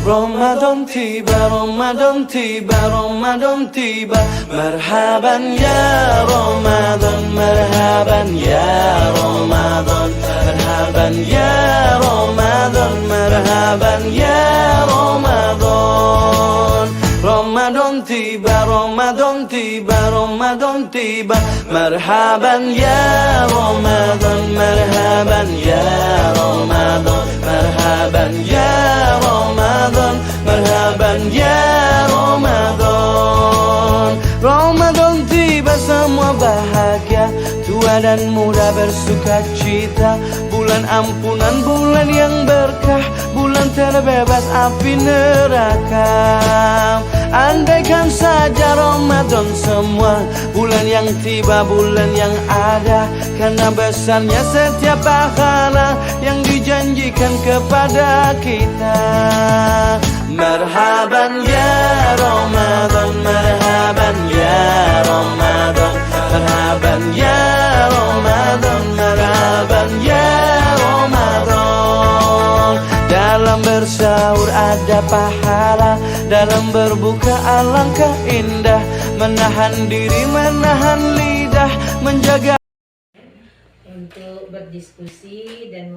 Ramadan tiba, Ramadan tiba, Ramadan tiba. Marhaban ya Ramadan, marhaban ya Ramadan, marhaban ya Ramadan, marhaban ya Ramadan. Ramadan tiba, Ramadan tiba, Ramadan tiba. Marhaban ya Ramadan, marhaban ya Ramadan, marhaban ya Ramadan, marhaban ya Ramadan. Ramadan tiba, semua bahagia, tua dan muda bersuka cita. Bulan ampunan, bulan yang berkah, bulan terbebas api neraka. Andaikan saja Ramadan semua, bulan yang tiba, bulan yang ada. Karena besarnya setiap pahala yang dijanjikan kepada kita. Marhaban ya Ramadan, marhaban ya Ramadan, marhaban ya Ramadan, marhaban ya Ramadan. Dalam bersahur ada pahala, dalam berbuka alangkah indah. Menahan diri, menahan lidah, menjaga. Untuk berdiskusi dan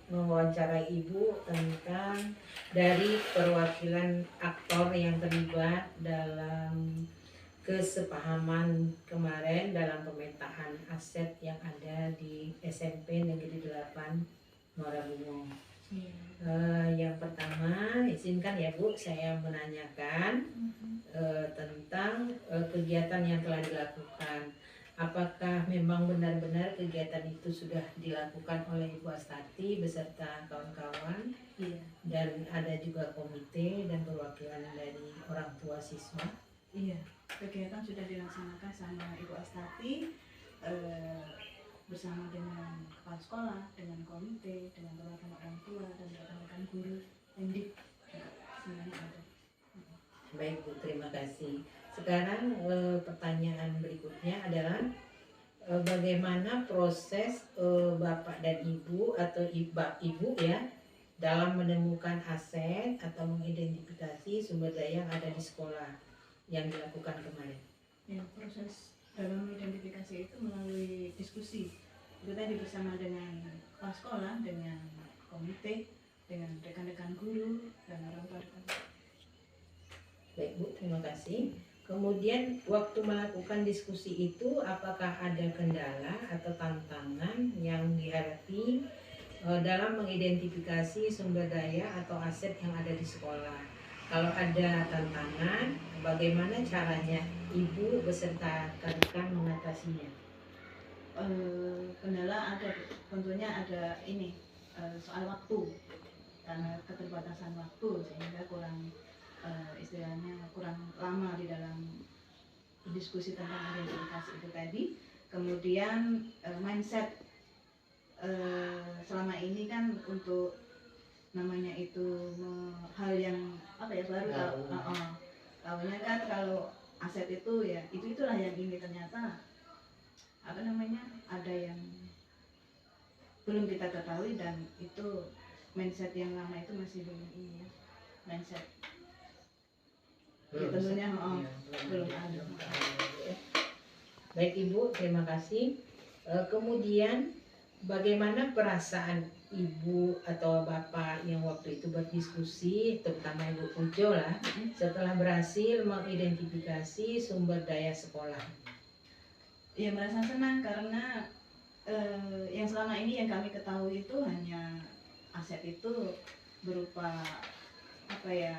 mewawancarai Ibu tentang dari perwakilan aktor yang terlibat dalam kesepahaman kemarin dalam pemetaan aset yang ada di SMP Negeri 8 Muara Bungo. Yang pertama, izinkan ya Bu, saya menanyakan tentang kegiatan yang telah dilakukan. Apakah memang benar-benar kegiatan itu sudah dilakukan oleh Ibu Astati beserta kawan-kawan? Iya. Dan ada juga komite dan perwakilan dari orang tua siswa? Iya, kegiatan sudah dilaksanakan sama Ibu Astati bersama dengan kepala sekolah, dengan komite, dengan perwakilan orang tua dan rekan-rekan guru pendidik semuanya ada. Baik Bu, terima kasih. Sekarang pertanyaan berikutnya adalah bagaimana proses Bapak dan Ibu atau Ibu ya dalam menemukan aset atau mengidentifikasi sumber daya yang ada di sekolah yang dilakukan kemarin? Ya, proses dalam identifikasi itu melalui diskusi. Itu tadi bersama dengan kepala sekolah, dengan komite, dengan rekan-rekan guru dan orang tua. Baik Bu, terima kasih. Kemudian waktu melakukan diskusi itu apakah ada kendala atau tantangan yang dihadapi dalam mengidentifikasi sumber daya atau aset yang ada di sekolah? Kalau ada tantangan, bagaimana caranya Ibu beserta rekan mengatasinya? Kendala ada, tentunya ada ini soal waktu, karena keterbatasan waktu sehingga kurang istilahnya kurang lama di dalam diskusi tentang identifikasi itu tadi. Kemudian mindset selama ini kan untuk namanya itu hal yang apa ya baru, tahunya kan kalau aset itu ya itulah yang ini, ternyata apa namanya ada yang belum kita ketahui dan itu mindset yang lama itu masih belum ini ya, mindset ya, tentunya belum ada. Baik Ibu, terima kasih. Kemudian bagaimana perasaan Ibu atau Bapak yang waktu itu berdiskusi, terutama Ibu Pujo lah, setelah berhasil mengidentifikasi sumber daya sekolah? Ya, merasa senang karena yang selama ini yang kami ketahui itu hanya aset itu berupa apa ya,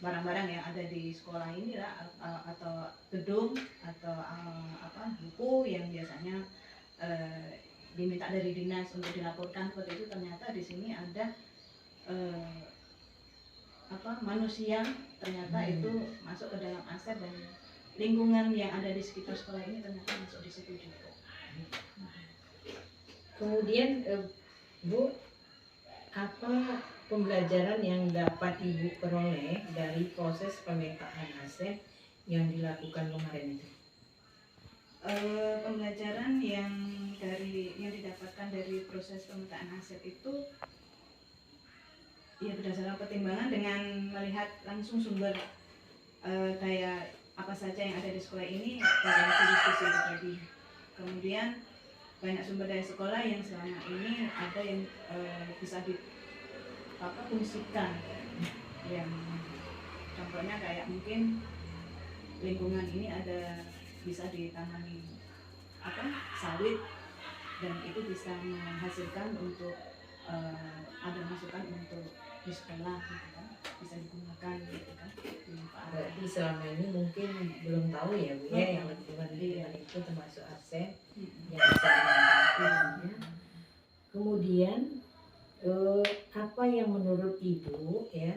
barang-barang yang ada di sekolah ini lah, atau gedung atau buku yang biasanya diminta dari dinas untuk dilaporkan seperti itu. Ternyata di sini ada manusia, ternyata itu masuk ke dalam aset, dan lingkungan yang ada di sekitar sekolah ini ternyata masuk di situ juga. Kemudian Bu, apa pembelajaran yang dapat Ibu peroleh dari proses pemetaan aset yang dilakukan kemarin itu? Pembelajaran yang didapatkan dari proses pemetaan aset itu ya berdasarkan pertimbangan dengan melihat langsung sumber kayak apa saja yang ada di sekolah ini pada hasil diskusi itu tadi. Kemudian banyak sumber dari sekolah yang selama ini ada yang bisa difungsikan, yang contohnya kayak mungkin lingkungan ini ada bisa ditangani sawit, dan itu bisa menghasilkan untuk ada masukan untuk di sekolah gitu kan, bisa digunakan gitu kan, dimanfaatkan. Berarti selama ini mungkin belum tahu ya Bu ya, yang lingkungan itu termasuk aset yang bisa dimanfaatkan ya. Kemudian apa yang menurut Ibu ya,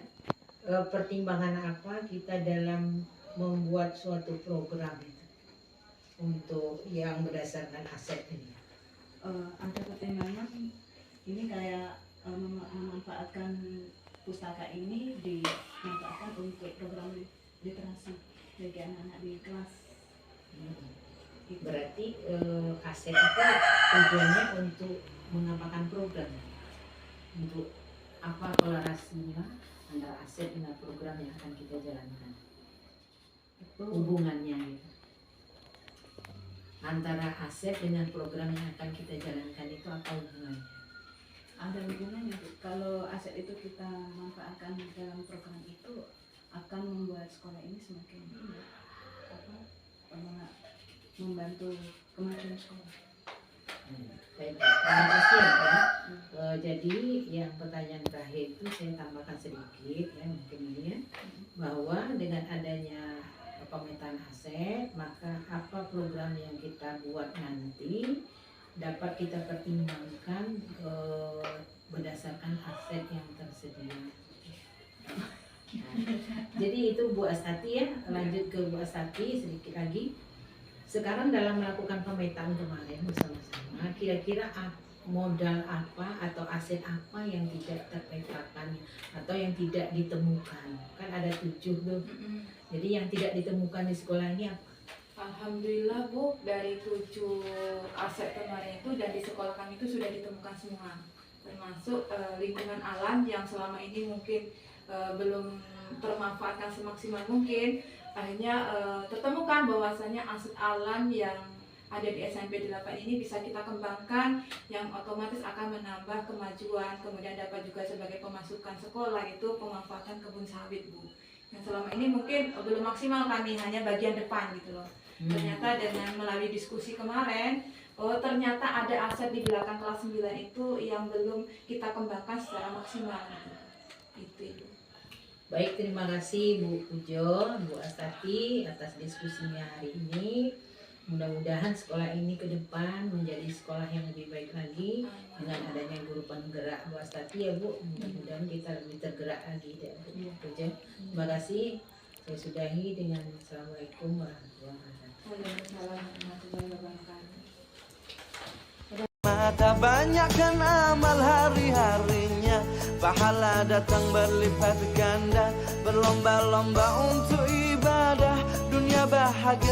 pertimbangan apa kita dalam membuat suatu program itu untuk yang berdasarkan aset ini? Ada pertimbangan ini kayak memanfaatkan pustaka ini dimanfaatkan untuk program literasi bagi anak-anak di kelas. Berarti aset itu tujuannya untuk mengapakan program, untuk apa kolerasinya antara aset dengan program yang akan kita jalankan, hubungannya gitu. Antara aset dengan program yang akan kita jalankan itu apa hubungannya? Ada hubungannya Bu. Kalau aset itu kita manfaatkan dalam program itu akan membuat sekolah ini semakin membantu kemajuan sekolah. Baik, terima kasih ya Pak. Jadi yang pertanyaan terakhir itu saya tambahkan sedikit ya, mungkin ini ya, bahwa dengan adanya pemetaan aset, maka apa program yang kita buat nanti dapat kita pertimbangkan berdasarkan aset yang tersedia. Jadi itu Bu Astati ya, lanjut ke Bu Astati sedikit lagi. Sekarang dalam melakukan pemetaan kemarin bersama-sama, kira-kira modal apa atau aset apa yang tidak terpetakan atau yang tidak ditemukan? Kan ada 7 tuh. Jadi yang tidak ditemukan di sekolah ini apa? Alhamdulillah Bu, dari 7 aset kemarin itu dan di sekolah kami itu sudah ditemukan semua, termasuk lingkungan alam yang selama ini mungkin belum termanfaatkan semaksimal mungkin. Akhirnya tertemukan bahwasanya aset alam yang ada di SMP 8 ini bisa kita kembangkan, yang otomatis akan menambah kemajuan, kemudian dapat juga sebagai pemasukan sekolah, itu pemanfaatan kebun sawit Bu. Yang selama ini mungkin belum maksimal kami, hanya bagian depan gitu loh. Ternyata dengan melalui diskusi kemarin, ternyata ada aset di belakang kelas 9 itu yang belum kita kembangkan secara maksimal gitu. Itu. Baik, terima kasih Bu Pujo, Bu Astati atas diskusinya hari ini. Mudah-mudahan sekolah ini ke depan menjadi sekolah yang lebih baik lagi dengan adanya guru penggerak Bu Astati ya Bu. Mudah-mudahan kita lebih tergerak lagi ya Bu Pujo. Terima kasih. Saya sudahi dengan Assalamualaikum warahmatullahi wabarakatuh. Waalaikumsalam warahmatullahi wabarakatuh. Mata banyakkan amal hari-harinya, pahala datang berlipat ganda, berlomba-lomba untuk ibadah, dunia bahagia.